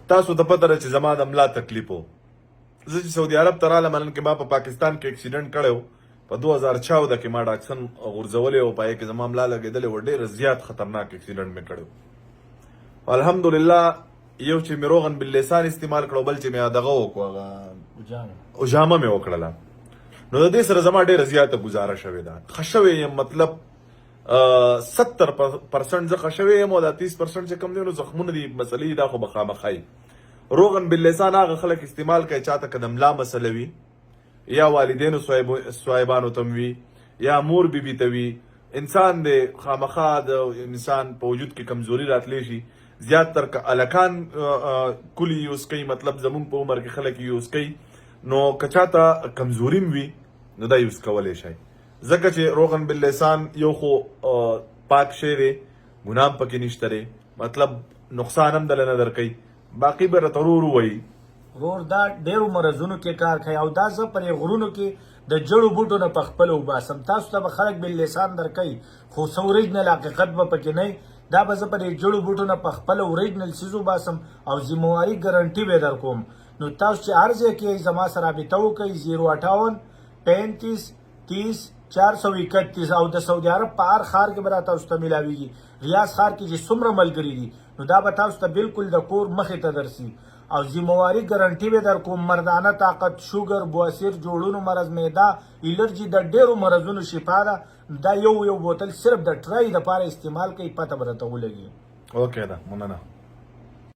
تاسو ته پته ده چې زما د ملا تکلیف و. زه چې سعودي عرب ته رالم نن کې ما په پاکستان کې اکسیډنټ کړی په 2014 کې ما ډاکسن غورځولې او پای کې زما ملا لګېدلې و. ډېر زیات خطرناک اکسیډنټ مې کړی. الحمدلله یو چې مې روغن باللسان استعمال کړو، بل چې مې دغه وکړو اجامه مې وکړله. نو د دې سره زما ډېره زیاته ګزاره شوې ده. ښه شوی یم، مطلب 70% زه ښه شوی یم او دا 30% چې کوم دی نو زخمونه دي مسلې دا خو به خامخا وي. روغن باللسان هغه خلک استعمال کوي چاته که د ملا مسله وي یا والدینو صاحبانو ته وي یا مور بیبي ته وي. انسان دی خامخا د انسان په وجود کې کمزوري راتلی شي. زیات تر که الکان کلی یوز کوي، مطلب زمونږ په عمر کې خلک یوز کوي، نو که چاته کمزوري وي نو دا یوز کولی شي. ځکه چې روغن باللسان یو خو پاک شی دی، ګناه پکې نشته دی، مطلب نقصان هم دله نه درکوي. باقي به راته ورو ورو وایي ورور دا ډېرو مرضونو کې کار کوي او دا زه پر غرونو کې د جړو بوټو نه په خپله وباسم. تاسو ته به خلک باللسان درکوي خو څه اوریجنل حقیقت به پکې نه وي. دا به زه پر جړو بوټو نه په خپله اوریجنل څیز وباسم او ذمواري ګارنټي به در کوم. نو تاسو چې هر ځای کې زما سره رابطه وکړئ 058 35 30 431 او د سعودي عرب په هر ښار کې به را تاسو ته میلاویږي. ریاض ښار کې چې څومره ملګري دي نو دا به تاسو ته بالکل د کور مخې ته درسي او ذمواري ګارنټي به در کوم. مردانه طاقت، شوګر، بواسیر، جوړونو مرض، معده، الرجي د ډېرو مرضونو شفا ده. دا یو بوتل صرف د ټرای دپاره استعمال کوي، پته به درته ولګي. اوکې ده، مننه.